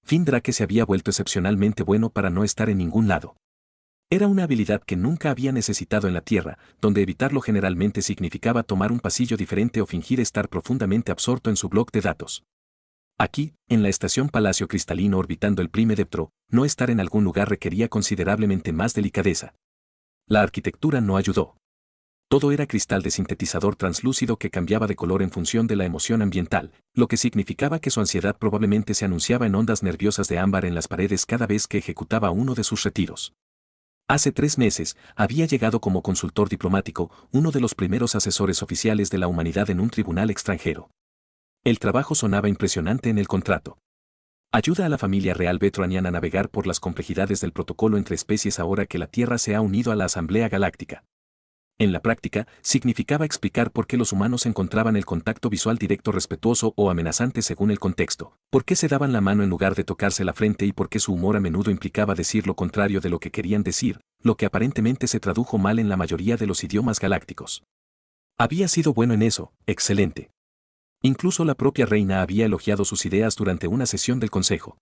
Fin Drake se había vuelto excepcionalmente bueno para no estar en ningún lado. Era una habilidad que nunca había necesitado en la Tierra, donde evitarlo generalmente significaba tomar un pasillo diferente o fingir estar profundamente absorto en su bloc de datos. Aquí, en la estación Palacio Cristalino orbitando el Prime Deptro, no estar en algún lugar requería considerablemente más delicadeza. La arquitectura no ayudó. Todo era cristal de sintetizador translúcido que cambiaba de color en función de la emoción ambiental, lo que significaba que su ansiedad probablemente se anunciaba en ondas nerviosas de ámbar en las paredes cada vez que ejecutaba uno de sus retiros. Hace 3 meses, había llegado como consultor diplomático, uno de los primeros asesores oficiales de la humanidad en un tribunal extranjero. El trabajo sonaba impresionante en el contrato. Ayuda a la familia real vetraniana a navegar por las complejidades del protocolo entre especies ahora que la Tierra se ha unido a la Asamblea Galáctica. En la práctica, significaba explicar por qué los humanos encontraban el contacto visual directo respetuoso o amenazante según el contexto, por qué se daban la mano en lugar de tocarse la frente y por qué su humor a menudo implicaba decir lo contrario de lo que querían decir, lo que aparentemente se tradujo mal en la mayoría de los idiomas galácticos. Había sido bueno en eso, excelente. Incluso la propia reina había elogiado sus ideas durante una sesión del consejo.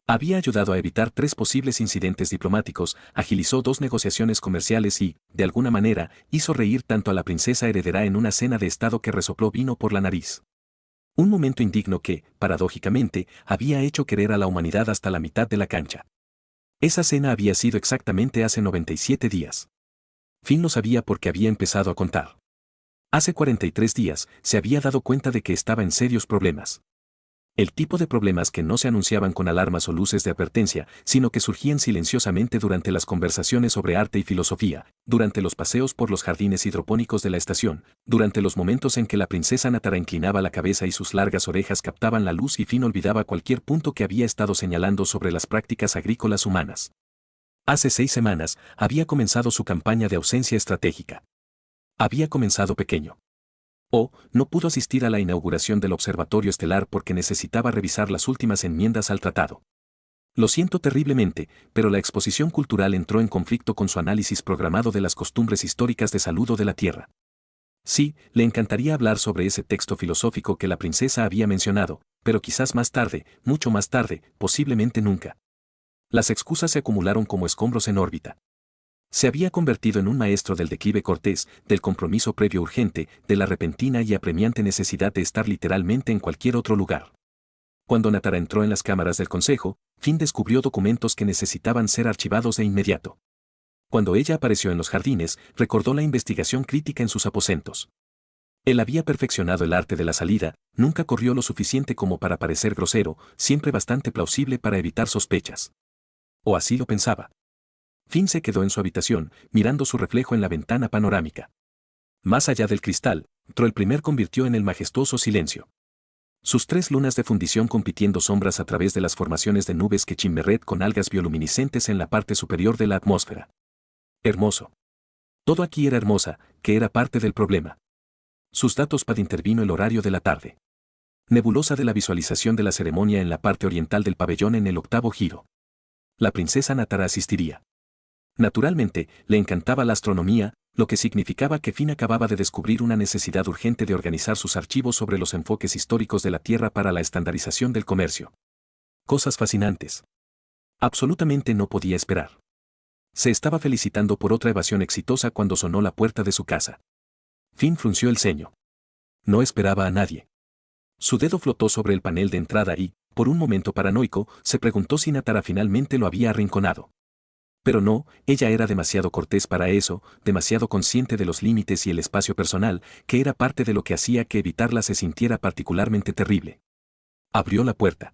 Había ayudado a evitar 3 posibles incidentes diplomáticos, agilizó 2 negociaciones comerciales y, de alguna manera, hizo reír tanto a la princesa heredera en una cena de estado que resopló vino por la nariz. Un momento indigno que, paradójicamente, había hecho querer a la humanidad hasta la mitad de la cancha. Esa cena había sido exactamente hace 97 días. Finn lo sabía porque había empezado a contar. Hace 43 días, se había dado cuenta de que estaba en serios problemas. El tipo de problemas que no se anunciaban con alarmas o luces de advertencia, sino que surgían silenciosamente durante las conversaciones sobre arte y filosofía, durante los paseos por los jardines hidropónicos de la estación, durante los momentos en que la princesa Natara inclinaba la cabeza y sus largas orejas captaban la luz y Finn olvidaba cualquier punto que había estado señalando sobre las prácticas agrícolas humanas. Hace 6 semanas, había comenzado su campaña de ausencia estratégica. Había comenzado pequeño. No pudo asistir a la inauguración del observatorio estelar porque necesitaba revisar las últimas enmiendas al tratado. Lo siento terriblemente, pero la exposición cultural entró en conflicto con su análisis programado de las costumbres históricas de saludo de la Tierra. Sí, le encantaría hablar sobre ese texto filosófico que la princesa había mencionado, pero quizás más tarde, mucho más tarde, posiblemente nunca. Las excusas se acumularon como escombros en órbita. Se había convertido en un maestro del declive cortés, del compromiso previo urgente, de la repentina y apremiante necesidad de estar literalmente en cualquier otro lugar. Cuando Natara entró en las cámaras del consejo, Finn descubrió documentos que necesitaban ser archivados de inmediato. Cuando ella apareció en los jardines, recordó la investigación crítica en sus aposentos. Él había perfeccionado el arte de la salida, nunca corrió lo suficiente como para parecer grosero, siempre bastante plausible para evitar sospechas. O así lo pensaba. Finn se quedó en su habitación, mirando su reflejo en la ventana panorámica. Más allá del cristal, Troll I convirtió en el majestuoso silencio. Sus 3 lunas de fundición compitiendo sombras a través de las formaciones de nubes que chimberret con algas bioluminiscentes en la parte superior de la atmósfera. Hermoso. Todo aquí era hermosa, que era parte del problema. Sus datos PAD intervino el horario de la tarde. Nebulosa de la visualización de la ceremonia en la parte oriental del pabellón en el 8º giro. La princesa Natara asistiría. Naturalmente, le encantaba la astronomía, lo que significaba que Finn acababa de descubrir una necesidad urgente de organizar sus archivos sobre los enfoques históricos de la Tierra para la estandarización del comercio. Cosas fascinantes. Absolutamente no podía esperar. Se estaba felicitando por otra evasión exitosa cuando sonó la puerta de su casa. Finn frunció el ceño. No esperaba a nadie. Su dedo flotó sobre el panel de entrada y, por un momento paranoico, se preguntó si Natara finalmente lo había arrinconado. Pero no, ella era demasiado cortés para eso, demasiado consciente de los límites y el espacio personal, que era parte de lo que hacía que evitarla se sintiera particularmente terrible. Abrió la puerta.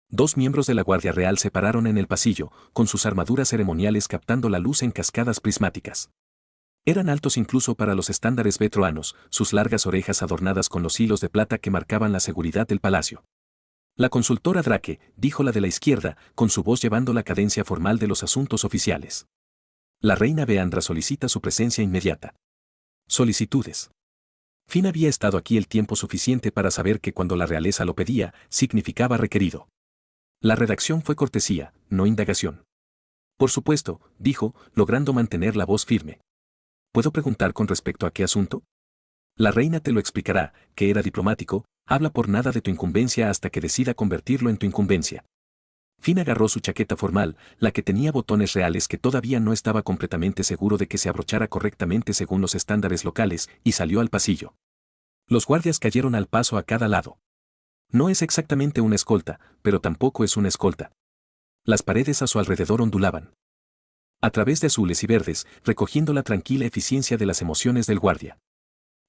2 miembros de la Guardia Real se pararon en el pasillo, con sus armaduras ceremoniales captando la luz en cascadas prismáticas. Eran altos incluso para los estándares vetroanos, sus largas orejas adornadas con los hilos de plata que marcaban la seguridad del palacio. La consultora Drake, dijo la de la izquierda, con su voz llevando la cadencia formal de los asuntos oficiales. La reina Beandra solicita su presencia inmediata. Solicitudes. Finn había estado aquí el tiempo suficiente para saber que cuando la realeza lo pedía, significaba requerido. La redacción fue cortesía, no indagación. Por supuesto, dijo, logrando mantener la voz firme. ¿Puedo preguntar con respecto a qué asunto? La reina te lo explicará, que era diplomático, habla por nada de tu incumbencia hasta que decida convertirlo en tu incumbencia. Finn agarró su chaqueta formal, la que tenía botones reales que todavía no estaba completamente seguro de que se abrochara correctamente según los estándares locales, y salió al pasillo. Los guardias cayeron al paso a cada lado. No es exactamente una escolta, pero tampoco es una escolta. Las paredes a su alrededor ondulaban. A través de azules y verdes, recogiendo la tranquila eficiencia de las emociones del guardia.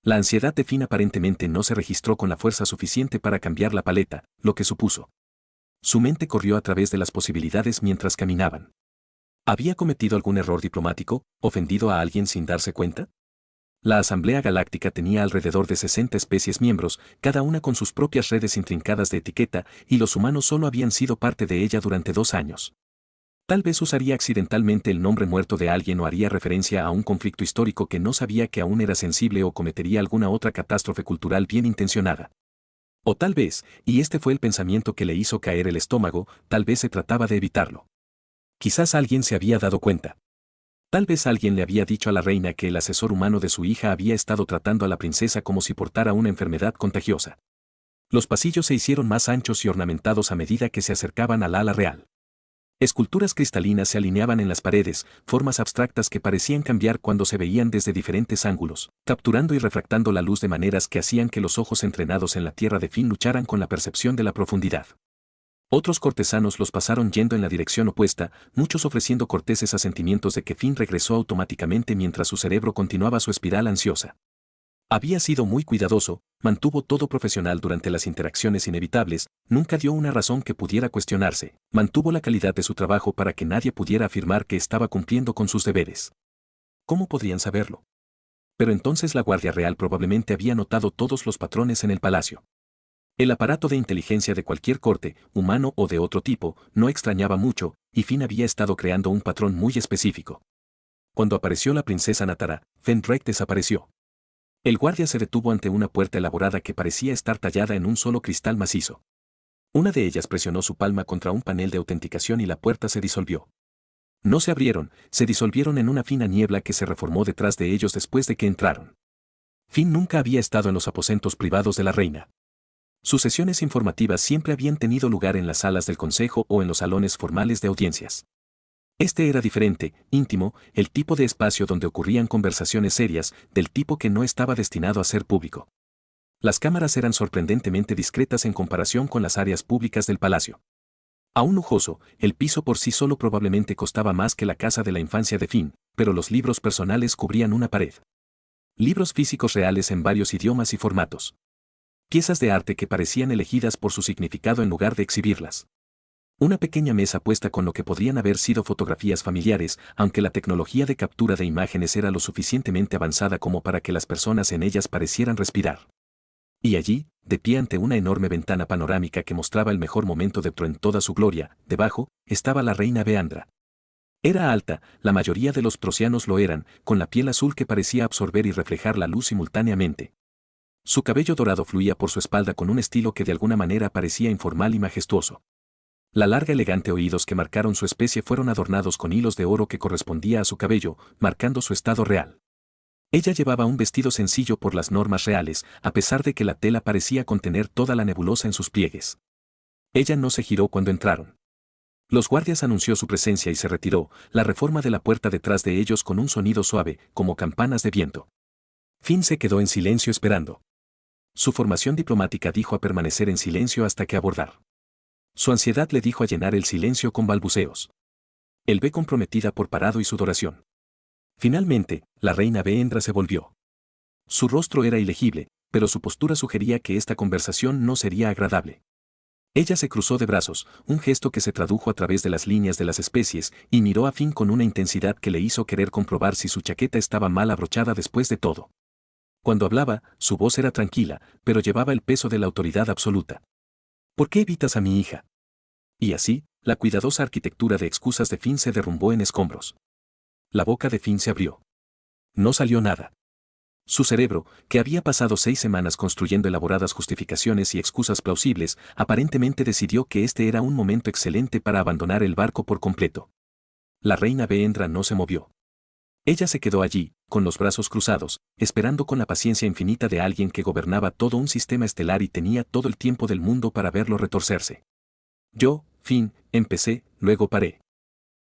La ansiedad de Finn aparentemente no se registró con la fuerza suficiente para cambiar la paleta, lo que supuso. Su mente corrió a través de las posibilidades mientras caminaban. ¿Había cometido algún error diplomático, ofendido a alguien sin darse cuenta? La Asamblea Galáctica tenía alrededor de 60 especies miembros, cada una con sus propias redes intrincadas de etiqueta, y los humanos solo habían sido parte de ella durante 2 años. Tal vez usaría accidentalmente el nombre muerto de alguien o haría referencia a un conflicto histórico que no sabía que aún era sensible o cometería alguna otra catástrofe cultural bien intencionada. O tal vez, y este fue el pensamiento que le hizo caer el estómago, tal vez se trataba de evitarlo. Quizás alguien se había dado cuenta. Tal vez alguien le había dicho a la reina que el asesor humano de su hija había estado tratando a la princesa como si portara una enfermedad contagiosa. Los pasillos se hicieron más anchos y ornamentados a medida que se acercaban al ala real. Esculturas cristalinas se alineaban en las paredes, formas abstractas que parecían cambiar cuando se veían desde diferentes ángulos, capturando y refractando la luz de maneras que hacían que los ojos entrenados en la tierra de Finn lucharan con la percepción de la profundidad. Otros cortesanos los pasaron yendo en la dirección opuesta, muchos ofreciendo corteses asentimientos de que Finn regresó automáticamente mientras su cerebro continuaba su espiral ansiosa. Había sido muy cuidadoso, mantuvo todo profesional durante las interacciones inevitables, nunca dio una razón que pudiera cuestionarse, mantuvo la calidad de su trabajo para que nadie pudiera afirmar que estaba cumpliendo con sus deberes. ¿Cómo podrían saberlo? Pero entonces la Guardia Real probablemente había notado todos los patrones en el palacio. El aparato de inteligencia de cualquier corte, humano o de otro tipo, no extrañaba mucho, y Finn había estado creando un patrón muy específico. Cuando apareció la princesa Natara, Fenrek desapareció. El guardia se detuvo ante una puerta elaborada que parecía estar tallada en un solo cristal macizo. Una de ellas presionó su palma contra un panel de autenticación y la puerta se disolvió. No se abrieron, se disolvieron en una fina niebla que se reformó detrás de ellos después de que entraron. Finn nunca había estado en los aposentos privados de la reina. Sus sesiones informativas siempre habían tenido lugar en las salas del consejo o en los salones formales de audiencias. Este era diferente, íntimo, el tipo de espacio donde ocurrían conversaciones serias, del tipo que no estaba destinado a ser público. Las cámaras eran sorprendentemente discretas en comparación con las áreas públicas del palacio. Aún lujoso, el piso por sí solo probablemente costaba más que la casa de la infancia de Finn, pero los libros personales cubrían una pared. Libros físicos reales en varios idiomas y formatos. Piezas de arte que parecían elegidas por su significado en lugar de exhibirlas. Una pequeña mesa puesta con lo que podrían haber sido fotografías familiares, aunque la tecnología de captura de imágenes era lo suficientemente avanzada como para que las personas en ellas parecieran respirar. Y allí, de pie ante una enorme ventana panorámica que mostraba el mejor momento de Tro en toda su gloria, debajo, estaba la reina Beandra. Era alta, la mayoría de los prusianos lo eran, con la piel azul que parecía absorber y reflejar la luz simultáneamente. Su cabello dorado fluía por su espalda con un estilo que de alguna manera parecía informal y majestuoso. La larga elegante oídos que marcaron su especie fueron adornados con hilos de oro que correspondía a su cabello, marcando su estado real. Ella llevaba un vestido sencillo por las normas reales, a pesar de que la tela parecía contener toda la nebulosa en sus pliegues. Ella no se giró cuando entraron. Los guardias anunció su presencia y se retiró, la reforma de la puerta detrás de ellos con un sonido suave, como campanas de viento. Finn se quedó en silencio esperando. Su formación diplomática dijo a permanecer en silencio hasta que abordar. Su ansiedad le dijo a llenar el silencio con balbuceos. Él ve comprometida por parado y sudoración. Finalmente, la reina Beendra se volvió. Su rostro era ilegible, pero su postura sugería que esta conversación no sería agradable. Ella se cruzó de brazos, un gesto que se tradujo a través de las líneas de las especies, y miró a Finn con una intensidad que le hizo querer comprobar si su chaqueta estaba mal abrochada después de todo. Cuando hablaba, su voz era tranquila, pero llevaba el peso de la autoridad absoluta. ¿Por qué evitas a mi hija? Y así, la cuidadosa arquitectura de excusas de Finn se derrumbó en escombros. La boca de Finn se abrió. No salió nada. Su cerebro, que había pasado 6 semanas construyendo elaboradas justificaciones y excusas plausibles, aparentemente decidió que este era un momento excelente para abandonar el barco por completo. La reina Beendra no se movió. Ella se quedó allí, con los brazos cruzados, esperando con la paciencia infinita de alguien que gobernaba todo un sistema estelar y tenía todo el tiempo del mundo para verlo retorcerse. Yo, Fin, empecé, luego paré.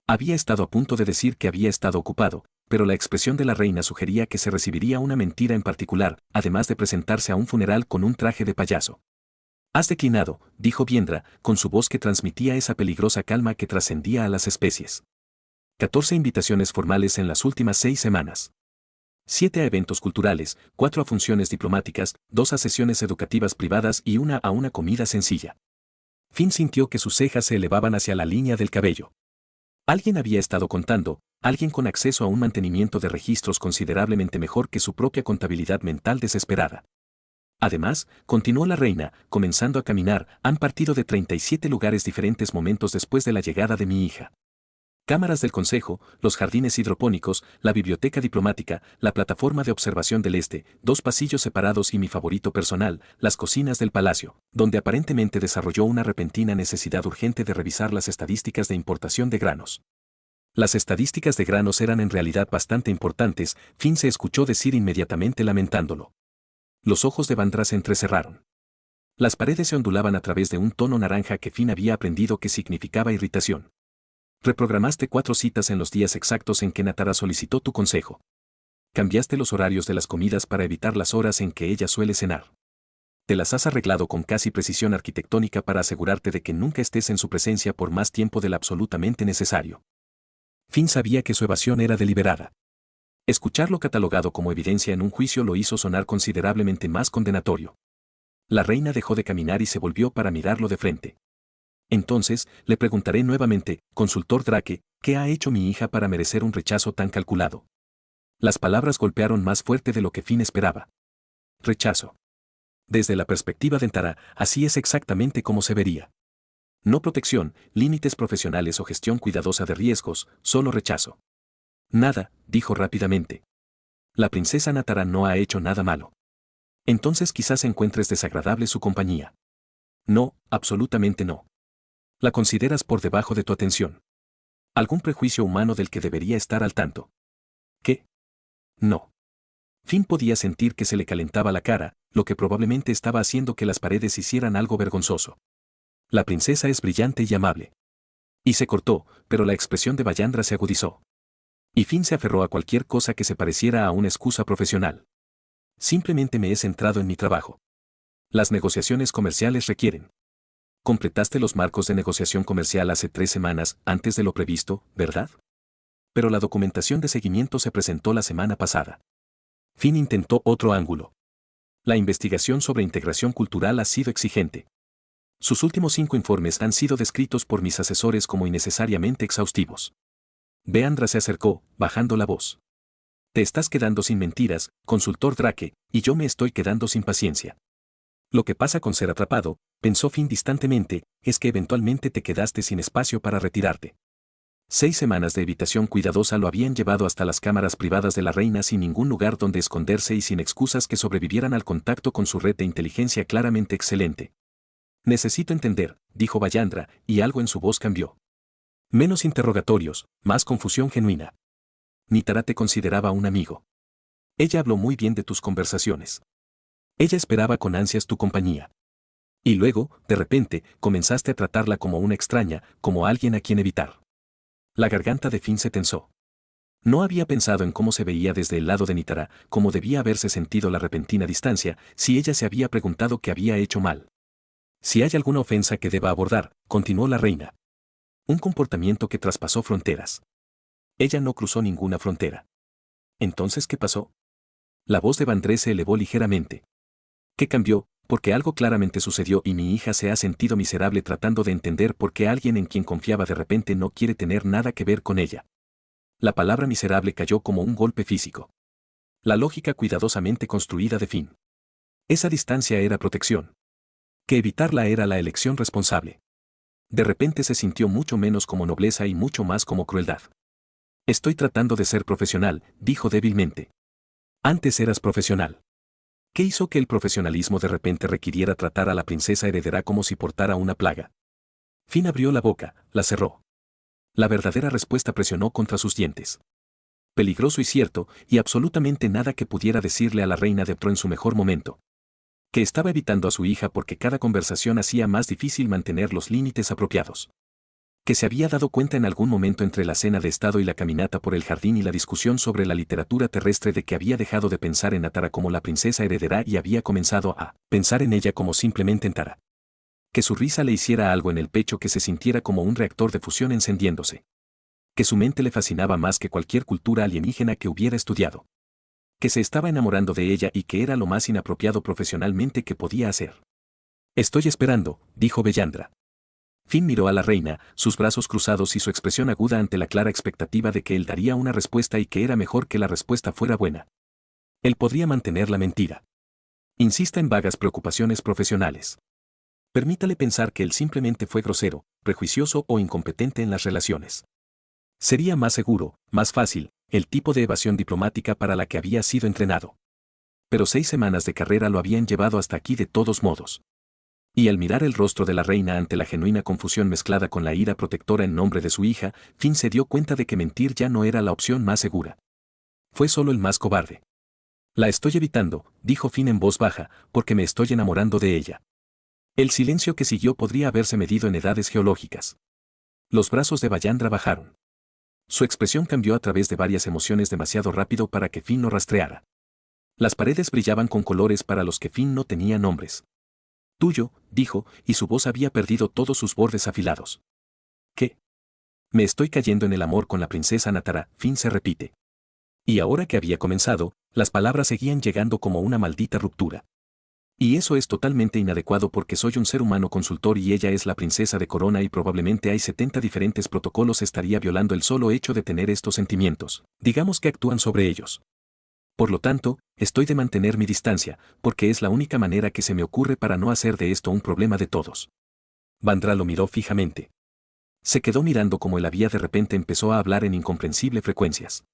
Había estado a punto de decir que había estado ocupado, pero la expresión de la reina sugería que se recibiría una mentira en particular, además de presentarse a un funeral con un traje de payaso. Has declinado, dijo Biendra, con su voz que transmitía esa peligrosa calma que trascendía a las especies. 14 invitaciones formales en las últimas 6 semanas. 7 a eventos culturales, 4 a funciones diplomáticas, 2 a sesiones educativas privadas y 1 a una comida sencilla. Finn sintió que sus cejas se elevaban hacia la línea del cabello. Alguien había estado contando, alguien con acceso a un mantenimiento de registros considerablemente mejor que su propia contabilidad mental desesperada. Además, continuó la reina, comenzando a caminar, han partido de 37 lugares diferentes momentos después de la llegada de mi hija. Cámaras del Consejo, los jardines hidropónicos, la biblioteca diplomática, la plataforma de observación del este, 2 pasillos separados y mi favorito personal, las cocinas del palacio, donde aparentemente desarrolló una repentina necesidad urgente de revisar las estadísticas de importación de granos. Las estadísticas de granos eran en realidad bastante importantes, Finn se escuchó decir inmediatamente lamentándolo. Los ojos de Vandra se entrecerraron. Las paredes se ondulaban a través de un tono naranja que Finn había aprendido que significaba irritación. Reprogramaste 4 citas en los días exactos en que Natara solicitó tu consejo. Cambiaste los horarios de las comidas para evitar las horas en que ella suele cenar. Te las has arreglado con casi precisión arquitectónica para asegurarte de que nunca estés en su presencia por más tiempo del absolutamente necesario. Finn sabía que su evasión era deliberada. Escucharlo catalogado como evidencia en un juicio lo hizo sonar considerablemente más condenatorio. La reina dejó de caminar y se volvió para mirarlo de frente. Entonces, le preguntaré nuevamente, consultor Drake, ¿qué ha hecho mi hija para merecer un rechazo tan calculado? Las palabras golpearon más fuerte de lo que Finn esperaba. Rechazo. Desde la perspectiva de Natara, así es exactamente como se vería. No protección, límites profesionales o gestión cuidadosa de riesgos, solo rechazo. Nada, dijo rápidamente. La princesa Natara no ha hecho nada malo. Entonces quizás encuentres desagradable su compañía. No, absolutamente no. La consideras por debajo de tu atención. ¿Algún prejuicio humano del que debería estar al tanto? ¿Qué? No. Finn podía sentir que se le calentaba la cara, lo que probablemente estaba haciendo que las paredes hicieran algo vergonzoso. La princesa es brillante y amable. Y se cortó, pero la expresión de Bayandra se agudizó. Y Finn se aferró a cualquier cosa que se pareciera a una excusa profesional. Simplemente me he centrado en mi trabajo. Las negociaciones comerciales requieren. Completaste los marcos de negociación comercial hace 3 semanas, antes de lo previsto, ¿verdad? Pero la documentación de seguimiento se presentó la semana pasada. Finn intentó otro ángulo. La investigación sobre integración cultural ha sido exigente. Sus últimos 5 informes han sido descritos por mis asesores como innecesariamente exhaustivos. Beandra se acercó, bajando la voz. Te estás quedando sin mentiras, consultor Drake, y yo me estoy quedando sin paciencia. Lo que pasa con ser atrapado, pensó Finn distantemente, es que eventualmente te quedaste sin espacio para retirarte. 6 semanas de evitación cuidadosa lo habían llevado hasta las cámaras privadas de la reina sin ningún lugar donde esconderse y sin excusas que sobrevivieran al contacto con su red de inteligencia claramente excelente. Necesito entender, dijo Bayandra, y algo en su voz cambió. Menos interrogatorios, más confusión genuina. Natara te consideraba un amigo. Ella habló muy bien de tus conversaciones. Ella esperaba con ansias tu compañía. Y luego, de repente, comenzaste a tratarla como una extraña, como alguien a quien evitar. La garganta de Finn se tensó. No había pensado en cómo se veía desde el lado de Natara, cómo debía haberse sentido la repentina distancia, si ella se había preguntado qué había hecho mal. Si hay alguna ofensa que deba abordar, continuó la reina. Un comportamiento que traspasó fronteras. Ella no cruzó ninguna frontera. ¿Entonces qué pasó? La voz de Vandré se elevó ligeramente. ¿Qué cambió? Porque algo claramente sucedió y mi hija se ha sentido miserable tratando de entender por qué alguien en quien confiaba de repente no quiere tener nada que ver con ella. La palabra miserable cayó como un golpe físico. La lógica cuidadosamente construida de Finn. Esa distancia era protección. Que evitarla era la elección responsable. De repente se sintió mucho menos como nobleza y mucho más como crueldad. Estoy tratando de ser profesional, dijo débilmente. Antes eras profesional. ¿Qué hizo que el profesionalismo de repente requiriera tratar a la princesa heredera como si portara una plaga? Finn abrió la boca, la cerró. La verdadera respuesta presionó contra sus dientes. Peligroso y cierto, y absolutamente nada que pudiera decirle a la reina de Tro en su mejor momento. Que estaba evitando a su hija porque cada conversación hacía más difícil mantener los límites apropiados. Que se había dado cuenta en algún momento entre la cena de estado y la caminata por el jardín y la discusión sobre la literatura terrestre de que había dejado de pensar en Natara como la princesa heredera y había comenzado a pensar en ella como simplemente en Tara. Que su risa le hiciera algo en el pecho que se sintiera como un reactor de fusión encendiéndose. Que su mente le fascinaba más que cualquier cultura alienígena que hubiera estudiado. Que se estaba enamorando de ella y que era lo más inapropiado profesionalmente que podía hacer. Estoy esperando, dijo Bellandra. Finn miró a la reina, sus brazos cruzados y su expresión aguda ante la clara expectativa de que él daría una respuesta y que era mejor que la respuesta fuera buena. Él podría mantener la mentira. Insista en vagas preocupaciones profesionales. Permítale pensar que él simplemente fue grosero, prejuicioso o incompetente en las relaciones. Sería más seguro, más fácil, el tipo de evasión diplomática para la que había sido entrenado. Pero 6 semanas de carrera lo habían llevado hasta aquí de todos modos. Y al mirar el rostro de la reina ante la genuina confusión mezclada con la ira protectora en nombre de su hija, Finn se dio cuenta de que mentir ya no era la opción más segura. Fue solo el más cobarde. La estoy evitando, dijo Finn en voz baja, porque me estoy enamorando de ella. El silencio que siguió podría haberse medido en edades geológicas. Los brazos de Bellandra bajaron. Su expresión cambió a través de varias emociones demasiado rápido para que Finn lo rastreara. Las paredes brillaban con colores para los que Finn no tenía nombres. Tuyo, dijo, y su voz había perdido todos sus bordes afilados. ¿Qué? Me estoy cayendo en el amor con la princesa Natara, Finn se repite. Y ahora que había comenzado, las palabras seguían llegando como una maldita ruptura. Y eso es totalmente inadecuado porque soy un ser humano consultor y ella es la princesa de Corona y probablemente hay 70 diferentes protocolos estaría violando el solo hecho de tener estos sentimientos. Digamos que actúan sobre ellos. Por lo tanto, estoy de mantener mi distancia, porque es la única manera que se me ocurre para no hacer de esto un problema de todos. Vandra lo miró fijamente. Se quedó mirando como él había de repente empezó a hablar en incomprensible frecuencias.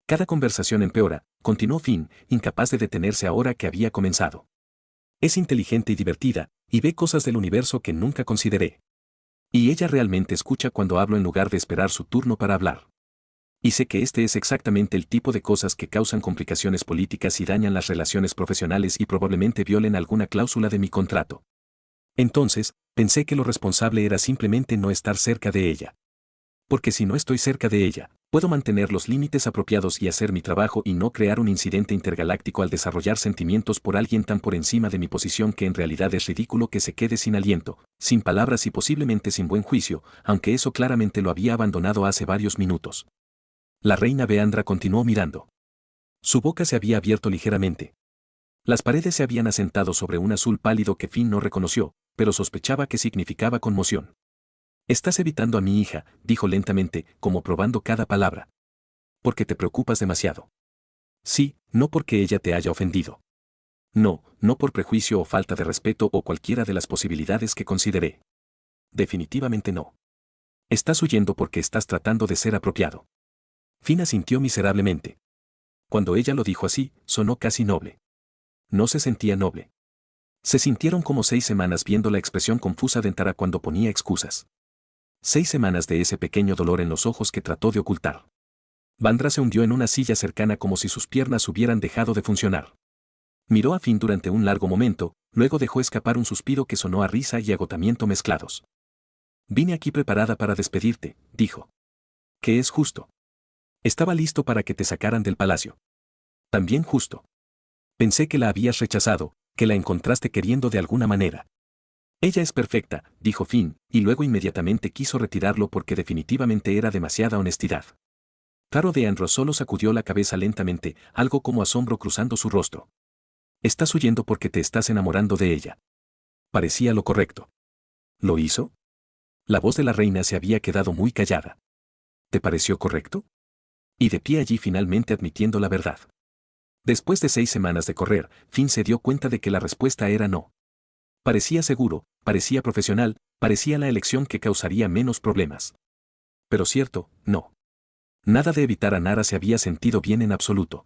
Cada conversación empeora, continuó Finn, incapaz de detenerse ahora que había comenzado. Es inteligente y divertida, y ve cosas del universo que nunca consideré. Y ella realmente escucha cuando hablo en lugar de esperar su turno para hablar. Y sé que este es exactamente el tipo de cosas que causan complicaciones políticas y dañan las relaciones profesionales y probablemente violen alguna cláusula de mi contrato. Entonces, pensé que lo responsable era simplemente no estar cerca de ella. Porque si no estoy cerca de ella, puedo mantener los límites apropiados y hacer mi trabajo y no crear un incidente intergaláctico al desarrollar sentimientos por alguien tan por encima de mi posición que en realidad es ridículo que se quede sin aliento, sin palabras y posiblemente sin buen juicio, aunque eso claramente lo había abandonado hace varios minutos. La reina Bellandra continuó mirando. Su boca se había abierto ligeramente. Las paredes se habían asentado sobre un azul pálido que Finn no reconoció, pero sospechaba que significaba conmoción. Estás evitando a mi hija, dijo lentamente, como probando cada palabra. Porque te preocupas demasiado. Sí, no porque ella te haya ofendido. No, no por prejuicio o falta de respeto o cualquiera de las posibilidades que consideré. Definitivamente no. Estás huyendo porque estás tratando de ser apropiado. Finn asintió miserablemente. Cuando ella lo dijo así, sonó casi noble. No se sentía noble. Se sintieron como 6 semanas viendo la expresión confusa de Tara cuando ponía excusas. 6 semanas de ese pequeño dolor en los ojos que trató de ocultar. Vandra se hundió en una silla cercana como si sus piernas hubieran dejado de funcionar. Miró a Finn durante un largo momento, luego dejó escapar un suspiro que sonó a risa y agotamiento mezclados. Vine aquí preparada para despedirte, dijo. Que es justo. Estaba listo para que te sacaran del palacio. También justo. Pensé que la habías rechazado, que la encontraste queriendo de alguna manera. Ella es perfecta, dijo Finn, y luego inmediatamente quiso retirarlo porque definitivamente era demasiada honestidad. Taro de Andros solo sacudió la cabeza lentamente, algo como asombro cruzando su rostro. Estás huyendo porque te estás enamorando de ella. Parecía lo correcto. ¿Lo hizo? La voz de la reina se había quedado muy callada. ¿Te pareció correcto? Y de pie allí finalmente admitiendo la verdad. Después de 6 semanas de correr, Finn se dio cuenta de que la respuesta era no. Parecía seguro, parecía profesional, parecía la elección que causaría menos problemas. Pero cierto, no. Nada de evitar a Nara se había sentido bien en absoluto.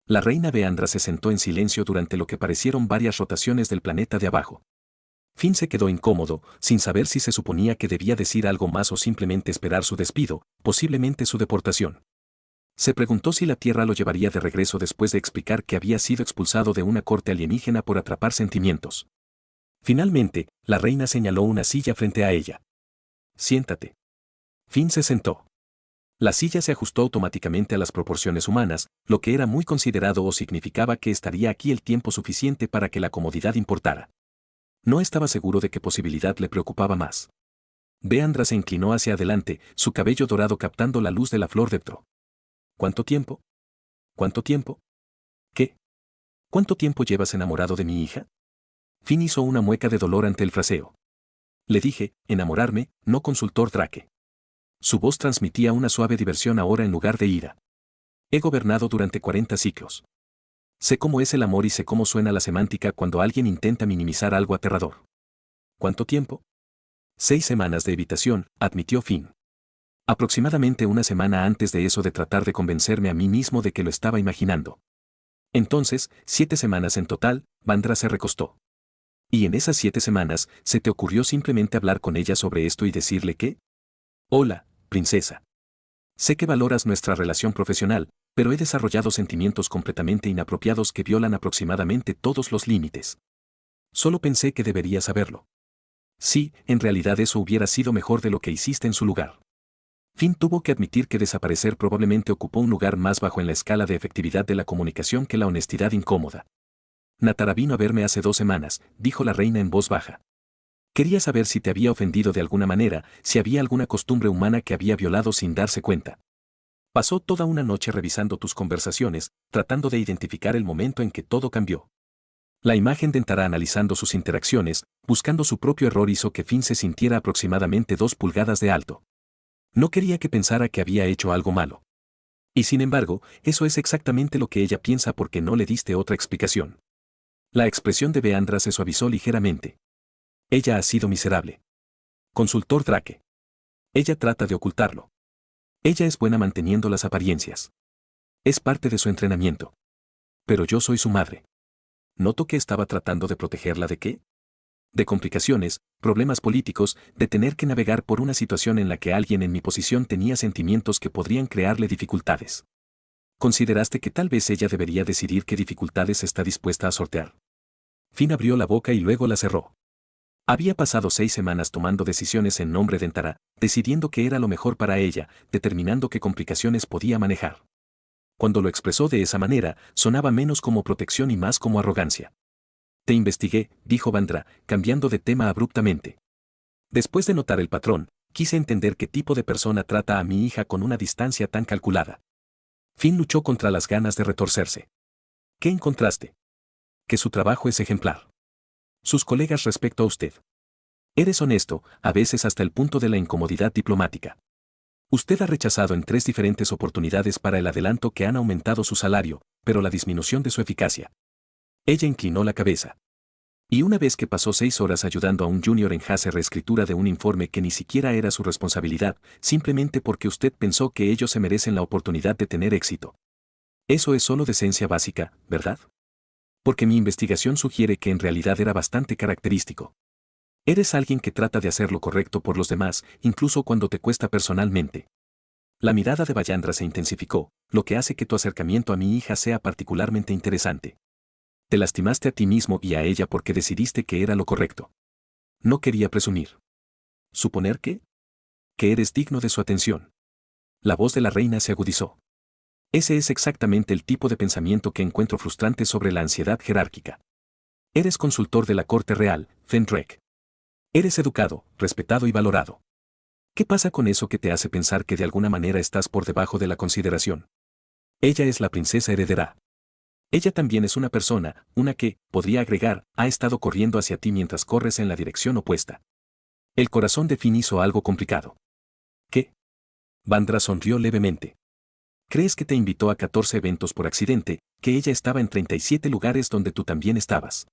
La reina Bellandra se sentó en silencio durante lo que parecieron varias rotaciones del planeta de abajo. Finn se quedó incómodo, sin saber si se suponía que debía decir algo más o simplemente esperar su despido, posiblemente su deportación. Se preguntó si la Tierra lo llevaría de regreso después de explicar que había sido expulsado de una corte alienígena por atrapar sentimientos. Finalmente, la reina señaló una silla frente a ella. Siéntate. Finn se sentó. La silla se ajustó automáticamente a las proporciones humanas, lo que era muy considerado o significaba que estaría aquí el tiempo suficiente para que la comodidad importara. No estaba seguro de qué posibilidad le preocupaba más. Deandra se inclinó hacia adelante, su cabello dorado captando la luz de la flor de Ptro. ¿Cuánto tiempo? ¿Cuánto tiempo? ¿Qué? ¿Cuánto tiempo llevas enamorado de mi hija? Finn hizo una mueca de dolor ante el fraseo. Le dije, enamorarme, no consultor Drake. Su voz transmitía una suave diversión ahora en lugar de ira. He gobernado durante 40 ciclos. Sé cómo es el amor y sé cómo suena la semántica cuando alguien intenta minimizar algo aterrador. ¿Cuánto tiempo? 6 semanas de evitación, admitió Finn. Aproximadamente una semana antes de eso de tratar de convencerme a mí mismo de que lo estaba imaginando. Entonces, 7 semanas en total, Vandra se recostó. Y en esas 7 semanas, ¿se te ocurrió simplemente hablar con ella sobre esto y decirle que? Hola, princesa. Sé que valoras nuestra relación profesional, pero he desarrollado sentimientos completamente inapropiados que violan aproximadamente todos los límites. Solo pensé que deberías saberlo. Sí, en realidad eso hubiera sido mejor de lo que hiciste en su lugar. Finn tuvo que admitir que desaparecer probablemente ocupó un lugar más bajo en la escala de efectividad de la comunicación que la honestidad incómoda. Natara vino a verme hace 2 semanas, dijo la reina en voz baja. Quería saber si te había ofendido de alguna manera, si había alguna costumbre humana que había violado sin darse cuenta. Pasó toda una noche revisando tus conversaciones, tratando de identificar el momento en que todo cambió. La imagen de Natara analizando sus interacciones, buscando su propio error hizo que Finn se sintiera aproximadamente 2 pulgadas de alto. No quería que pensara que había hecho algo malo. Y sin embargo, eso es exactamente lo que ella piensa porque no le diste otra explicación. La expresión de Deandra se suavizó ligeramente. Ella ha sido miserable. Consultor Drake. Ella trata de ocultarlo. Ella es buena manteniendo las apariencias. Es parte de su entrenamiento. Pero yo soy su madre. ¿Noto que estaba tratando de protegerla de qué? De complicaciones, problemas políticos, de tener que navegar por una situación en la que alguien en mi posición tenía sentimientos que podrían crearle dificultades. ¿Consideraste que tal vez ella debería decidir qué dificultades está dispuesta a sortear? Finn abrió la boca y luego la cerró. Había pasado 6 semanas tomando decisiones en nombre de Natara, decidiendo qué era lo mejor para ella, determinando qué complicaciones podía manejar. Cuando lo expresó de esa manera, sonaba menos como protección y más como arrogancia. Te investigué, dijo Vandra, cambiando de tema abruptamente. Después de notar el patrón, quise entender qué tipo de persona trata a mi hija con una distancia tan calculada. Finn luchó contra las ganas de retorcerse. ¿Qué encontraste? Que su trabajo es ejemplar. Sus colegas respecto a usted. Eres honesto, a veces hasta el punto de la incomodidad diplomática. Usted ha rechazado en 3 diferentes oportunidades para el adelanto que han aumentado su salario, pero la disminución de su eficacia. Ella inclinó la cabeza. Y una vez que pasó 6 horas ayudando a un junior en hacer reescritura de un informe que ni siquiera era su responsabilidad, simplemente porque usted pensó que ellos se merecen la oportunidad de tener éxito. Eso es solo decencia básica, ¿verdad? Porque mi investigación sugiere que en realidad era bastante característico. Eres alguien que trata de hacer lo correcto por los demás, incluso cuando te cuesta personalmente. La mirada de Vallandra se intensificó, lo que hace que tu acercamiento a mi hija sea particularmente interesante. Te lastimaste a ti mismo y a ella porque decidiste que era lo correcto. No quería presumir. ¿Suponer qué? Que eres digno de su atención. La voz de la reina se agudizó. Ese es exactamente el tipo de pensamiento que encuentro frustrante sobre la ansiedad jerárquica. Eres consultor de la corte real, Fenrek. Eres educado, respetado y valorado. ¿Qué pasa con eso que te hace pensar que de alguna manera estás por debajo de la consideración? Ella es la princesa heredera. Ella también es una persona, una que, podría agregar, ha estado corriendo hacia ti mientras corres en la dirección opuesta. El corazón de Finn hizo algo complicado. ¿Qué? Vandra sonrió levemente. ¿Crees que te invitó a 14 eventos por accidente, que ella estaba en 37 lugares donde tú también estabas?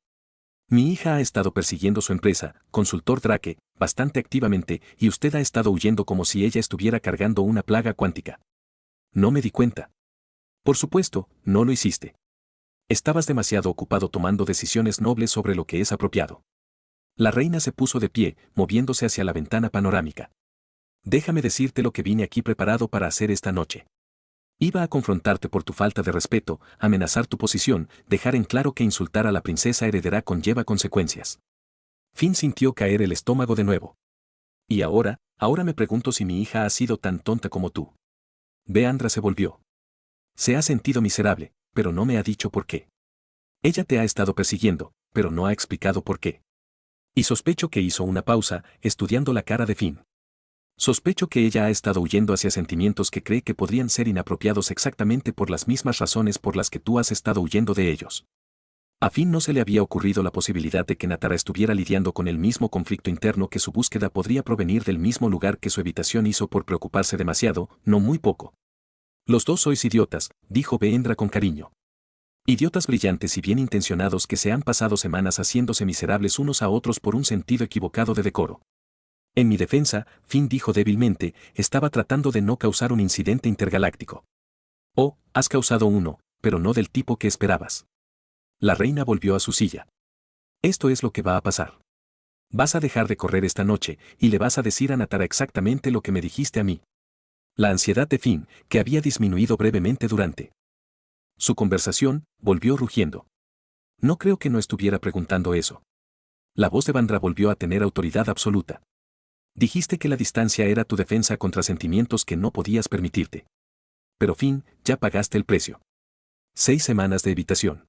Mi hija ha estado persiguiendo su empresa, consultor Drake, bastante activamente, y usted ha estado huyendo como si ella estuviera cargando una plaga cuántica. No me di cuenta. Por supuesto, no lo hiciste. Estabas demasiado ocupado tomando decisiones nobles sobre lo que es apropiado. La reina se puso de pie, moviéndose hacia la ventana panorámica. Déjame decirte lo que vine aquí preparado para hacer esta noche. Iba a confrontarte por tu falta de respeto, amenazar tu posición, dejar en claro que insultar a la princesa heredera conlleva consecuencias. Finn sintió caer el estómago de nuevo. Y ahora, Ahora me pregunto si mi hija ha sido tan tonta como tú. Beandra se volvió. Se ha sentido miserable, pero no me ha dicho por qué. Ella te ha estado persiguiendo, pero no ha explicado por qué. Y sospecho que hizo una pausa, estudiando la cara de Finn. Sospecho que ella ha estado huyendo hacia sentimientos que cree que podrían ser inapropiados exactamente por las mismas razones por las que tú has estado huyendo de ellos. A Finn no se le había ocurrido la posibilidad de que Natara estuviera lidiando con el mismo conflicto interno, que su búsqueda podría provenir del mismo lugar que su evitación hizo por preocuparse demasiado, no muy poco. Los dos sois idiotas, dijo Beendra con cariño. Idiotas brillantes y bien intencionados que se han pasado semanas haciéndose miserables unos a otros por un sentido equivocado de decoro. En mi defensa, Finn dijo débilmente, estaba tratando de no causar un incidente intergaláctico. Oh, has causado uno, pero no del tipo que esperabas. La reina volvió a su silla. Esto es lo que va a pasar. Vas a dejar de correr esta noche, y le vas a decir a Natara exactamente lo que me dijiste a mí. La ansiedad de Finn, que había disminuido brevemente durante su conversación, volvió rugiendo. No creo que no estuviera preguntando eso. La voz de Vandra volvió a tener autoridad absoluta. Dijiste que la distancia era tu defensa contra sentimientos que no podías permitirte. Pero Finn, ya pagaste el precio. 6 semanas de evitación.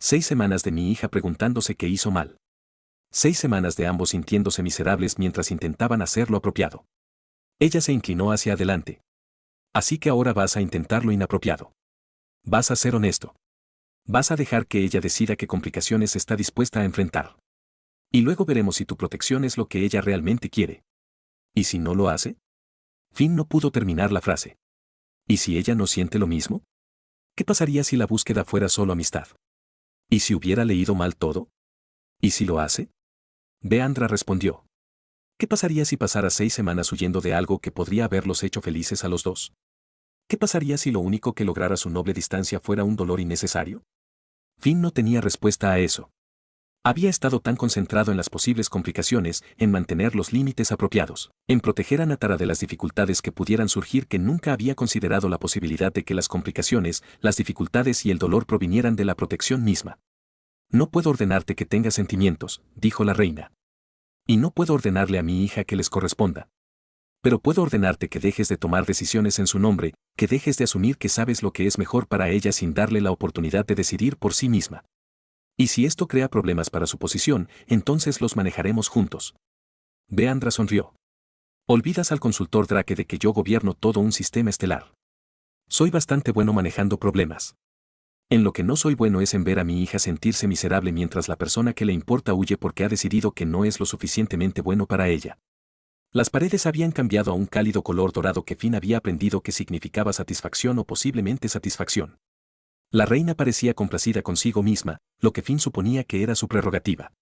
6 semanas de mi hija preguntándose qué hizo mal. 6 semanas de ambos sintiéndose miserables mientras intentaban hacer lo apropiado. Ella se inclinó hacia adelante. Así que ahora vas a intentar lo inapropiado. Vas a ser honesto. Vas a dejar que ella decida qué complicaciones está dispuesta a enfrentar. Y luego veremos si tu protección es lo que ella realmente quiere. ¿Y si no lo hace? Finn no pudo terminar la frase. ¿Y si ella no siente lo mismo? ¿Qué pasaría si la búsqueda fuera solo amistad? ¿Y si hubiera leído mal todo? ¿Y si lo hace? Beandra respondió. ¿Qué pasaría si pasara 6 semanas huyendo de algo que podría haberlos hecho felices a los dos? ¿Qué pasaría si lo único que lograra su noble distancia fuera un dolor innecesario? Finn no tenía respuesta a eso. Había estado tan concentrado en las posibles complicaciones, en mantener los límites apropiados, en proteger a Natara de las dificultades que pudieran surgir, que nunca había considerado la posibilidad de que las complicaciones, las dificultades y el dolor provinieran de la protección misma. No puedo ordenarte que tengas sentimientos, dijo la reina. Y no puedo ordenarle a mi hija que les corresponda. Pero puedo ordenarte que dejes de tomar decisiones en su nombre, que dejes de asumir que sabes lo que es mejor para ella sin darle la oportunidad de decidir por sí misma. Y si esto crea problemas para su posición, entonces los manejaremos juntos. Beandra sonrió. Olvidas al consultor Drake de que yo gobierno todo un sistema estelar. Soy bastante bueno manejando problemas. En lo que no soy bueno es en ver a mi hija sentirse miserable mientras la persona que le importa huye porque ha decidido que no es lo suficientemente bueno para ella. Las paredes habían cambiado a un cálido color dorado que Finn había aprendido que significaba satisfacción o posiblemente satisfacción. La reina parecía complacida consigo misma, lo que Finn suponía que era su prerrogativa.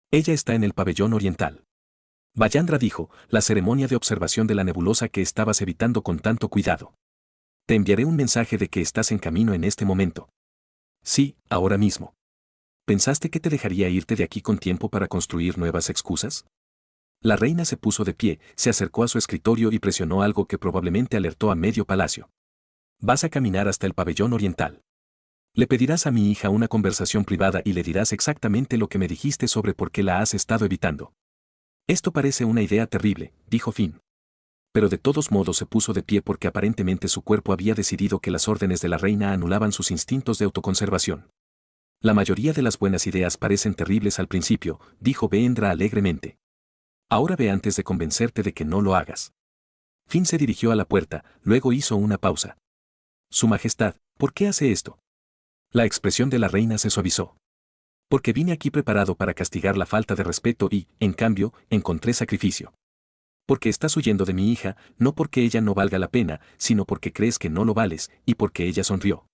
Ella está en el pabellón oriental. Bayandra dijo, la ceremonia de observación de la nebulosa que estabas evitando con tanto cuidado. Te enviaré un mensaje de que estás en camino en este momento. Sí, ahora mismo. ¿Pensaste que te dejaría irte de aquí con tiempo para construir nuevas excusas? La reina se puso de pie, se acercó a su escritorio y presionó algo que probablemente alertó a medio palacio. Vas a caminar hasta el pabellón oriental. Le pedirás a mi hija una conversación privada y le dirás exactamente lo que me dijiste sobre por qué la has estado evitando. Esto parece una idea terrible, dijo Finn. Pero de todos modos se puso de pie porque aparentemente su cuerpo había decidido que las órdenes de la reina anulaban sus instintos de autoconservación. La mayoría de las buenas ideas parecen terribles al principio, dijo Beendra alegremente. Ahora ve antes de convencerte de que no lo hagas. Finn se dirigió a la puerta, luego hizo una pausa. Su Majestad, ¿por qué hace esto? La expresión de la reina se suavizó. Porque vine aquí preparado para castigar la falta de respeto y, en cambio, encontré sacrificio. Porque estás huyendo de mi hija, no porque ella no valga la pena, sino porque crees que no lo vales, y porque ella sonrió.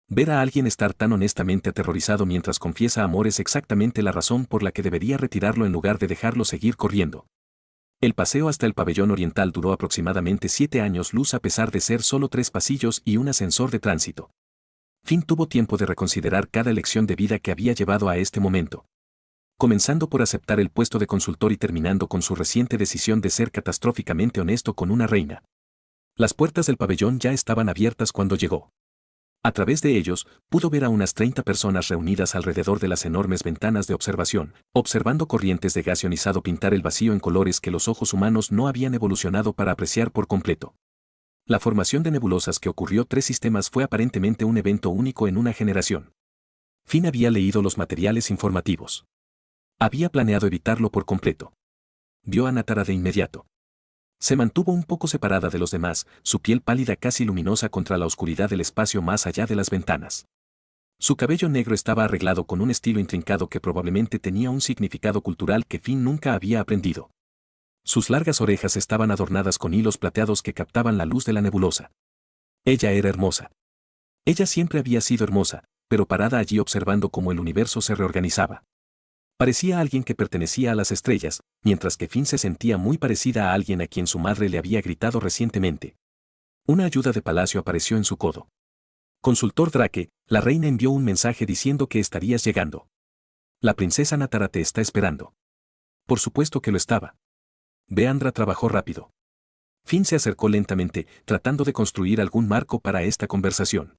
Ver a alguien estar tan honestamente aterrorizado mientras confiesa amor es exactamente la razón por la que debería retirarlo en lugar de dejarlo seguir corriendo. El paseo hasta el pabellón oriental duró aproximadamente 7 años luz a pesar de ser solo 3 pasillos y un ascensor de tránsito. Finn tuvo tiempo de reconsiderar cada elección de vida que había llevado a este momento. Comenzando por aceptar el puesto de consultor y terminando con su reciente decisión de ser catastróficamente honesto con una reina. Las puertas del pabellón ya estaban abiertas cuando llegó. A través de ellos, pudo ver a unas 30 personas reunidas alrededor de las enormes ventanas de observación, observando corrientes de gas ionizado pintar el vacío en colores que los ojos humanos no habían evolucionado para apreciar por completo. La formación de nebulosas que ocurrió 3 sistemas fue aparentemente un evento único en una generación. Finn había leído los materiales informativos. Había planeado evitarlo por completo. Vio a Natara de inmediato. Se mantuvo un poco separada de los demás, su piel pálida casi luminosa contra la oscuridad del espacio más allá de las ventanas. Su cabello negro estaba arreglado con un estilo intrincado que probablemente tenía un significado cultural que Finn nunca había aprendido. Sus largas orejas estaban adornadas con hilos plateados que captaban la luz de la nebulosa. Ella era hermosa. Ella siempre había sido hermosa, pero parada allí observando cómo el universo se reorganizaba. Parecía alguien que pertenecía a las estrellas, mientras que Finn se sentía muy parecida a alguien a quien su madre le había gritado recientemente. Una ayuda de palacio apareció en su codo. Consultor Drake, la reina envió un mensaje diciendo que estarías llegando. La princesa Natara te está esperando. Por supuesto que lo estaba. Beandra trabajó rápido. Finn se acercó lentamente, tratando de construir algún marco para esta conversación.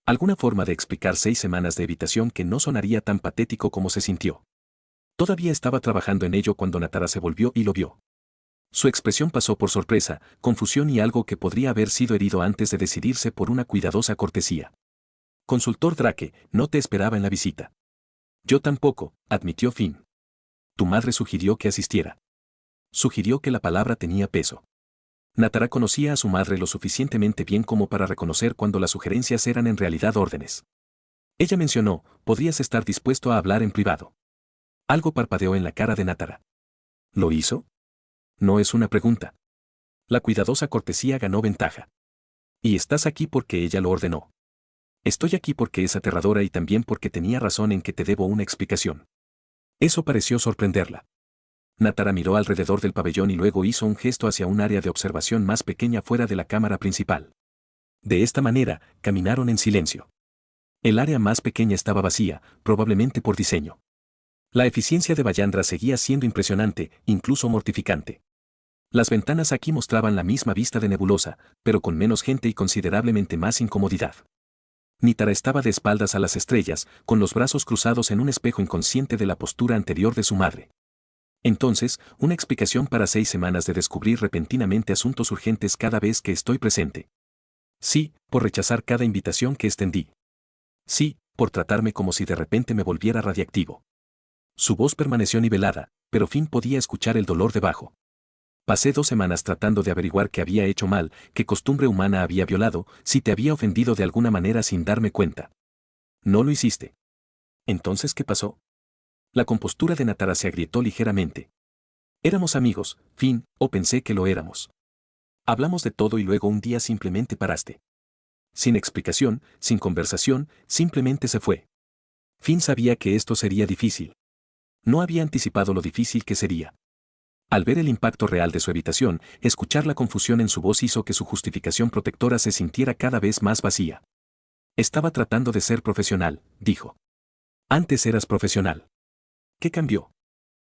Alguna forma de explicar 6 semanas de evitación que no sonaría tan patético como se sintió. Todavía estaba trabajando en ello cuando Natara se volvió y lo vio. Su expresión pasó por sorpresa, confusión y algo que podría haber sido herido antes de decidirse por una cuidadosa cortesía. Consultor Drake, no te esperaba en la visita. Yo tampoco, admitió Finn. Tu madre sugirió que asistiera. Sugirió que la palabra tenía peso. Natara conocía a su madre lo suficientemente bien como para reconocer cuando las sugerencias eran en realidad órdenes. Ella mencionó, podrías estar dispuesto a hablar en privado. Algo parpadeó en la cara de Natara. ¿Lo hizo? No es una pregunta. La cuidadosa cortesía ganó ventaja. Y estás aquí porque ella lo ordenó. Estoy aquí porque es aterradora y también porque tenía razón en que te debo una explicación. Eso pareció sorprenderla. Natara miró alrededor del pabellón y luego hizo un gesto hacia un área de observación más pequeña fuera de la cámara principal. De esta manera, caminaron en silencio. El área más pequeña estaba vacía, probablemente por diseño. La eficiencia de Bayandra seguía siendo impresionante, incluso mortificante. Las ventanas aquí mostraban la misma vista de nebulosa, pero con menos gente y considerablemente más incomodidad. Natara estaba de espaldas a las estrellas, con los brazos cruzados en un espejo inconsciente de la postura anterior de su madre. Entonces, una explicación para 6 semanas de descubrir repentinamente asuntos urgentes cada vez que estoy presente. Sí, por rechazar cada invitación que extendí. Sí, por tratarme como si de repente me volviera radiactivo. Su voz permaneció nivelada, pero Finn podía escuchar el dolor debajo. Pasé 2 semanas tratando de averiguar qué había hecho mal, qué costumbre humana había violado, si te había ofendido de alguna manera sin darme cuenta. No lo hiciste. ¿Entonces qué pasó? La compostura de Natara se agrietó ligeramente. Éramos amigos, Finn, o pensé que lo éramos. Hablamos de todo y luego un día simplemente paraste. Sin explicación, sin conversación, simplemente se fue. Finn sabía que esto sería difícil. No había anticipado lo difícil que sería. Al ver el impacto real de su evitación, escuchar la confusión en su voz hizo que su justificación protectora se sintiera cada vez más vacía. Estaba tratando de ser profesional, dijo. Antes eras profesional. ¿Qué cambió?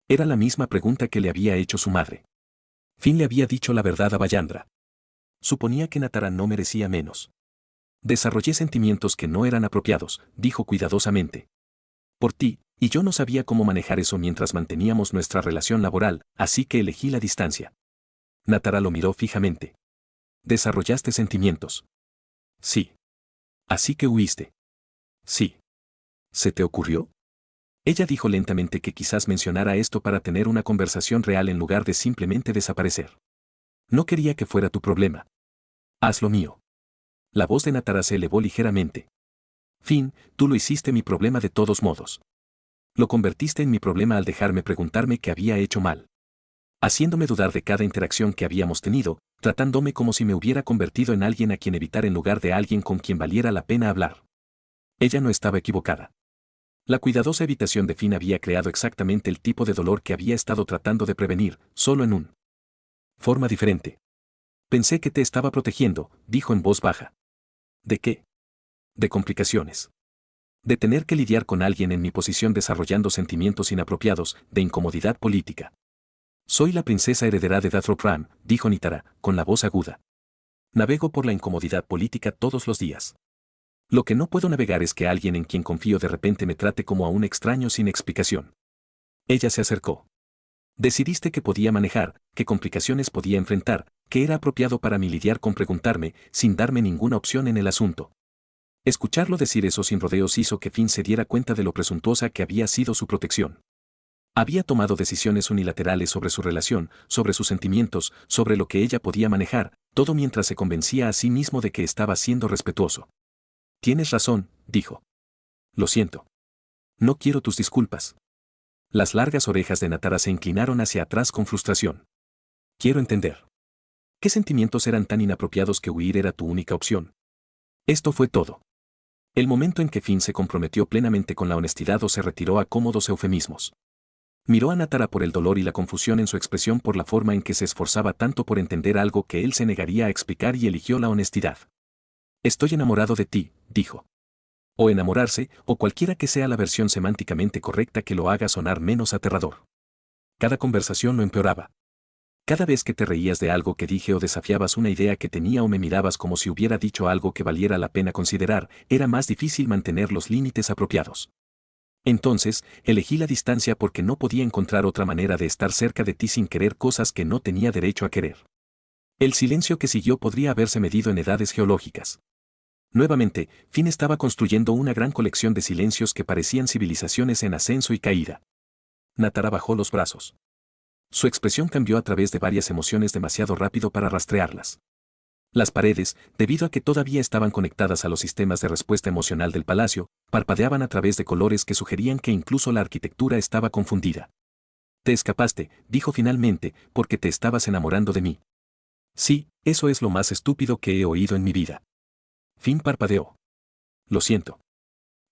Era la misma pregunta que le había hecho su madre. Finn le había dicho la verdad a Bayandra. Suponía que Natara no merecía menos. Desarrollé sentimientos que no eran apropiados, dijo cuidadosamente. Por ti, y yo no sabía cómo manejar eso mientras manteníamos nuestra relación laboral, así que elegí la distancia. Natara lo miró fijamente. ¿Desarrollaste sentimientos? Sí. Así que huiste. Sí. ¿Se te ocurrió? Ella dijo lentamente que quizás mencionara esto para tener una conversación real en lugar de simplemente desaparecer. No quería que fuera tu problema. Haz lo mío. La voz de Natara se elevó ligeramente. Finn, tú lo hiciste mi problema de todos modos. Lo convertiste en mi problema al dejarme preguntarme qué había hecho mal. Haciéndome dudar de cada interacción que habíamos tenido, tratándome como si me hubiera convertido en alguien a quien evitar en lugar de alguien con quien valiera la pena hablar. Ella no estaba equivocada. La cuidadosa evitación de Finn había creado exactamente el tipo de dolor que había estado tratando de prevenir, solo en una forma diferente. Pensé que te estaba protegiendo, dijo en voz baja. ¿De qué? De complicaciones. De tener que lidiar con alguien en mi posición desarrollando sentimientos inapropiados, de incomodidad política. Soy la princesa heredera de Dathrop Ram, dijo Natara, con la voz aguda. Navego por la incomodidad política todos los días. Lo que no puedo navegar es que alguien en quien confío de repente me trate como a un extraño sin explicación. Ella se acercó. Decidiste que podía manejar, qué complicaciones podía enfrentar, que era apropiado para mí lidiar con preguntarme, sin darme ninguna opción en el asunto. Escucharlo decir eso sin rodeos hizo que Finn se diera cuenta de lo presuntuosa que había sido su protección. Había tomado decisiones unilaterales sobre su relación, sobre sus sentimientos, sobre lo que ella podía manejar, todo mientras se convencía a sí mismo de que estaba siendo respetuoso. Tienes razón, dijo. Lo siento. No quiero tus disculpas. Las largas orejas de Natara se inclinaron hacia atrás con frustración. Quiero entender. ¿Qué sentimientos eran tan inapropiados que huir era tu única opción? Esto fue todo. El momento en que Finn se comprometió plenamente con la honestidad o se retiró a cómodos eufemismos. Miró a Natara por el dolor y la confusión en su expresión por la forma en que se esforzaba tanto por entender algo que él se negaría a explicar y eligió la honestidad. Estoy enamorado de ti, dijo. O enamorarse, o cualquiera que sea la versión semánticamente correcta que lo haga sonar menos aterrador. Cada conversación lo empeoraba. Cada vez que te reías de algo que dije o desafiabas una idea que tenía o me mirabas como si hubiera dicho algo que valiera la pena considerar, era más difícil mantener los límites apropiados. Entonces, elegí la distancia porque no podía encontrar otra manera de estar cerca de ti sin querer cosas que no tenía derecho a querer. El silencio que siguió podría haberse medido en edades geológicas. Nuevamente, Finn estaba construyendo una gran colección de silencios que parecían civilizaciones en ascenso y caída. Natara bajó los brazos. Su expresión cambió a través de varias emociones demasiado rápido para rastrearlas. Las paredes, debido a que todavía estaban conectadas a los sistemas de respuesta emocional del palacio, parpadeaban a través de colores que sugerían que incluso la arquitectura estaba confundida. Te escapaste, dijo finalmente, porque te estabas enamorando de mí. Sí, eso es lo más estúpido que he oído en mi vida. Finn parpadeó. Lo siento.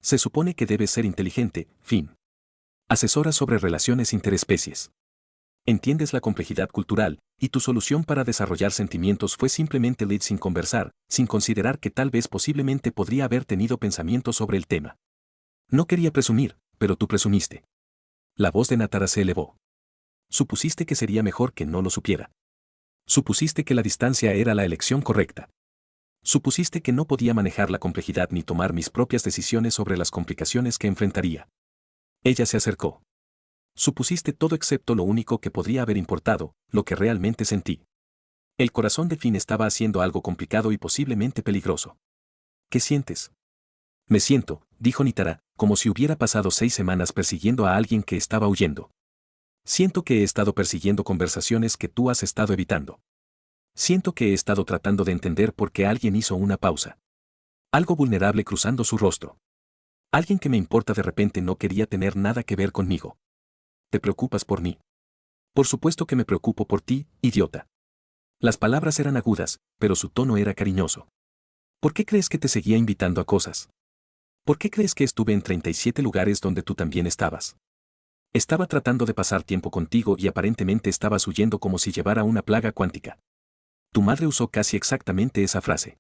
Se supone que debes ser inteligente, Finn. Asesora sobre relaciones interespecies. Entiendes la complejidad cultural, y tu solución para desarrollar sentimientos fue simplemente leer sin conversar, sin considerar que tal vez posiblemente podría haber tenido pensamientos sobre el tema. No quería presumir, pero tú presumiste. La voz de Natara se elevó. Supusiste que sería mejor que no lo supiera. Supusiste que la distancia era la elección correcta. Supusiste que no podía manejar la complejidad ni tomar mis propias decisiones sobre las complicaciones que enfrentaría. Ella se acercó. Supusiste todo excepto lo único que podría haber importado, lo que realmente sentí. El corazón de Finn estaba haciendo algo complicado y posiblemente peligroso. ¿Qué sientes? Me siento, dijo Natara, como si hubiera pasado 6 semanas persiguiendo a alguien que estaba huyendo. Siento que he estado persiguiendo conversaciones que tú has estado evitando. Siento que he estado tratando de entender por qué alguien hizo una pausa. Algo vulnerable cruzando su rostro. Alguien que me importa de repente no quería tener nada que ver conmigo. ¿Te preocupas por mí? Por supuesto que me preocupo por ti, idiota. Las palabras eran agudas, pero su tono era cariñoso. ¿Por qué crees que te seguía invitando a cosas? ¿Por qué crees que estuve en 37 lugares donde tú también estabas? Estaba tratando de pasar tiempo contigo y aparentemente estabas huyendo como si llevara una plaga cuántica. Tu madre usó casi exactamente esa frase.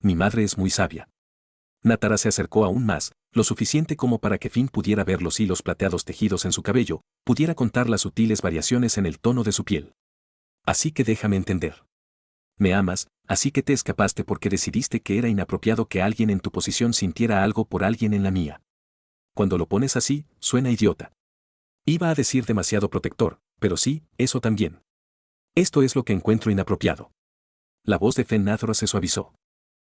Mi madre es muy sabia. Natara se acercó aún más, lo suficiente como para que Finn pudiera ver los hilos plateados tejidos en su cabello, pudiera contar las sutiles variaciones en el tono de su piel. Así que déjame entender. Me amas, así que te escapaste porque decidiste que era inapropiado que alguien en tu posición sintiera algo por alguien en la mía. Cuando lo pones así, suena idiota. Iba a decir demasiado protector, pero sí, eso también. Esto es lo que encuentro inapropiado. La voz de Finn Nathora se suavizó.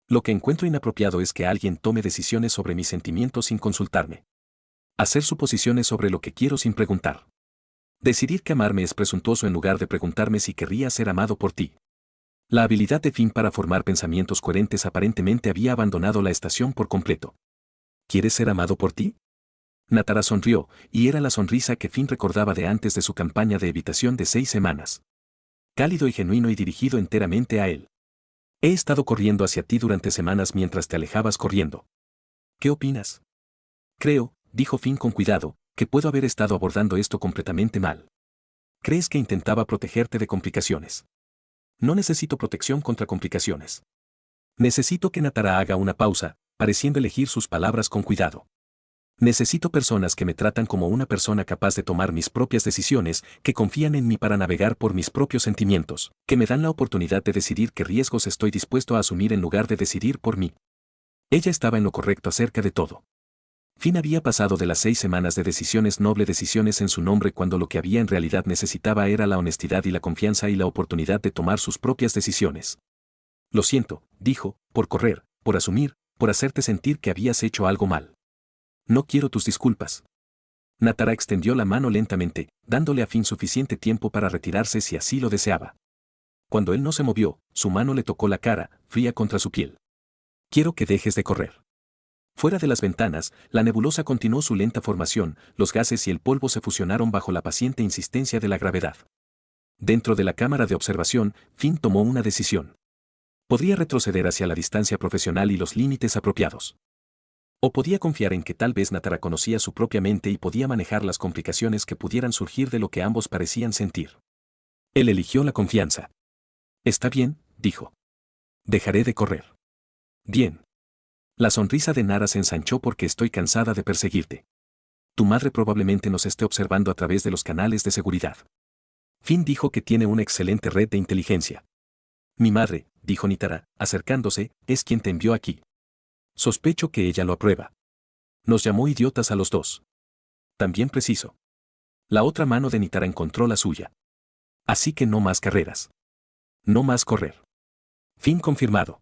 Lo que encuentro inapropiado es que alguien tome decisiones sobre mis sentimientos sin consultarme. Hacer suposiciones sobre lo que quiero sin preguntar. Decidir que amarme es presuntuoso en lugar de preguntarme si querría ser amado por ti. La habilidad de Finn para formar pensamientos coherentes aparentemente había abandonado la estación por completo. ¿Quieres ser amado por ti? Natara sonrió, y era la sonrisa que Finn recordaba de antes de su campaña de evitación de 6 semanas. Cálido y genuino y dirigido enteramente a él. He estado corriendo hacia ti durante semanas mientras te alejabas corriendo. ¿Qué opinas? Creo, dijo Finn con cuidado, que puedo haber estado abordando esto completamente mal. ¿Crees que intentaba protegerte de complicaciones? No necesito protección contra complicaciones. Necesito que Natara haga una pausa, pareciendo elegir sus palabras con cuidado. Necesito personas que me tratan como una persona capaz de tomar mis propias decisiones, que confían en mí para navegar por mis propios sentimientos, que me dan la oportunidad de decidir qué riesgos estoy dispuesto a asumir en lugar de decidir por mí. Ella estaba en lo correcto acerca de todo. Finn había pasado de las 6 semanas de decisiones decisiones en su nombre cuando lo que había en realidad necesitaba era la honestidad y la confianza y la oportunidad de tomar sus propias decisiones. Lo siento, dijo, por correr, por asumir, por hacerte sentir que habías hecho algo mal. No quiero tus disculpas. Natara extendió la mano lentamente, dándole a Finn suficiente tiempo para retirarse si así lo deseaba. Cuando él no se movió, su mano le tocó la cara, fría contra su piel. Quiero que dejes de correr. Fuera de las ventanas, la nebulosa continuó su lenta formación, los gases y el polvo se fusionaron bajo la paciente insistencia de la gravedad. Dentro de la cámara de observación, Finn tomó una decisión. Podría retroceder hacia la distancia profesional y los límites apropiados. O podía confiar en que tal vez Natara conocía su propia mente y podía manejar las complicaciones que pudieran surgir de lo que ambos parecían sentir. Él eligió la confianza. Está bien, dijo. Dejaré de correr. Bien. La sonrisa de Nara se ensanchó porque estoy cansada de perseguirte. Tu madre probablemente nos esté observando a través de los canales de seguridad. Finn dijo que tiene una excelente red de inteligencia. Mi madre, dijo Nitara, acercándose, es quien te envió aquí. Sospecho que ella lo aprueba. Nos llamó idiotas a los dos. También preciso. La otra mano de Nitara encontró la suya. Así que no más carreras. No más correr. Fin confirmado.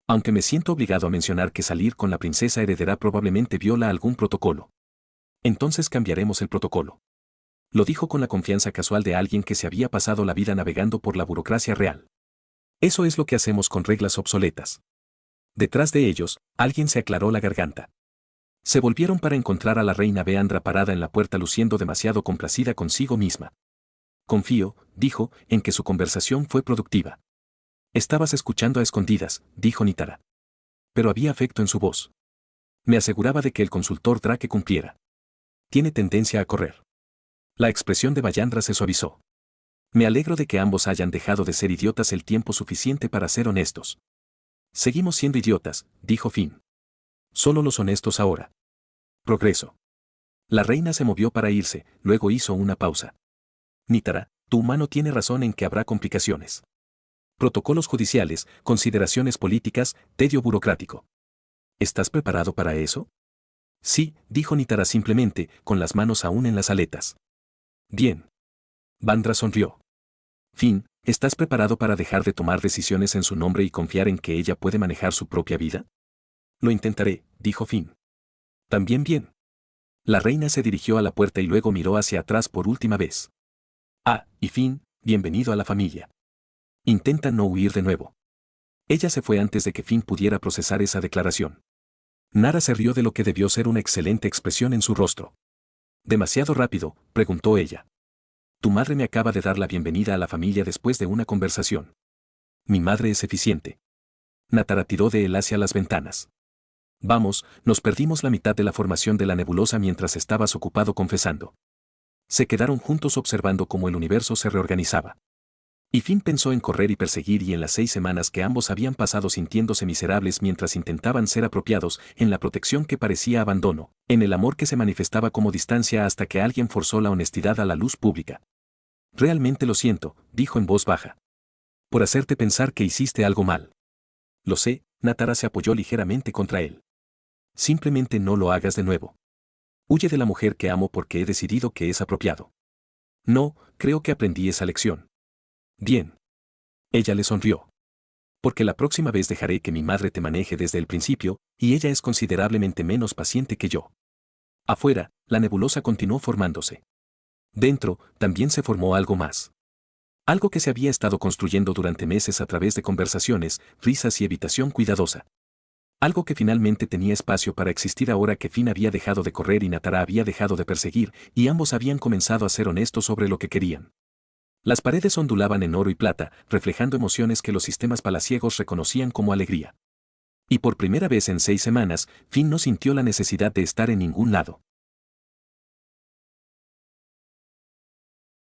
Aunque me siento obligado a mencionar que salir con la princesa heredera probablemente viola algún protocolo. Entonces cambiaremos el protocolo. Lo dijo con la confianza casual de alguien que se había pasado la vida navegando por la burocracia real. Eso es lo que hacemos con reglas obsoletas. Detrás de ellos, alguien se aclaró la garganta. Se volvieron para encontrar a la reina Beandra parada en la puerta luciendo demasiado complacida consigo misma. Confío, dijo, en que su conversación fue productiva. Estabas escuchando a escondidas, dijo Nitara. Pero había afecto en su voz. Me aseguraba de que el consultor Drake cumpliera. Tiene tendencia a correr. La expresión de Bayandra se suavizó. Me alegro de que ambos hayan dejado de ser idiotas el tiempo suficiente para ser honestos. Seguimos siendo idiotas, dijo Finn. Solo los honestos ahora. Progreso. La reina se movió para irse, luego hizo una pausa. Nitara, tu humano tiene razón en que habrá complicaciones. Protocolos judiciales, consideraciones políticas, tedio burocrático. ¿Estás preparado para eso? Sí, dijo Nitara simplemente, con las manos aún en las aletas. Bien. Bandra sonrió. Finn, ¿estás preparado para dejar de tomar decisiones en su nombre y confiar en que ella puede manejar su propia vida? Lo intentaré, dijo Finn. También bien. La reina se dirigió a la puerta y luego miró hacia atrás por última vez. Ah, y Finn, bienvenido a la familia. Intenta no huir de nuevo. Ella se fue antes de que Finn pudiera procesar esa declaración. Nara se rió de lo que debió ser una excelente expresión en su rostro. ¿Demasiado rápido?, preguntó ella. Tu madre me acaba de dar la bienvenida a la familia después de una conversación. Mi madre es eficiente. Natara tiró de él hacia las ventanas. Vamos, nos perdimos la mitad de la formación de la nebulosa mientras estabas ocupado confesando. Se quedaron juntos observando cómo el universo se reorganizaba. Y Finn pensó en correr y perseguir y en las 6 semanas que ambos habían pasado sintiéndose miserables mientras intentaban ser apropiados, en la protección que parecía abandono, en el amor que se manifestaba como distancia hasta que alguien forzó la honestidad a la luz pública. Realmente lo siento, dijo en voz baja. Por hacerte pensar que hiciste algo mal. Lo sé, Natara se apoyó ligeramente contra él. Simplemente no lo hagas de nuevo. Huye de la mujer que amo porque he decidido que es apropiado. No, creo que aprendí esa lección. Bien. Ella le sonrió. Porque la próxima vez dejaré que mi madre te maneje desde el principio, y ella es considerablemente menos paciente que yo. Afuera, la nebulosa continuó formándose. Dentro, también se formó algo más. Algo que se había estado construyendo durante meses a través de conversaciones, risas y evitación cuidadosa. Algo que finalmente tenía espacio para existir ahora que Finn había dejado de correr y Natara había dejado de perseguir, y ambos habían comenzado a ser honestos sobre lo que querían. Las paredes ondulaban en oro y plata, reflejando emociones que los sistemas palaciegos reconocían como alegría. Y por primera vez en 6 semanas, Finn no sintió la necesidad de estar en ningún lado.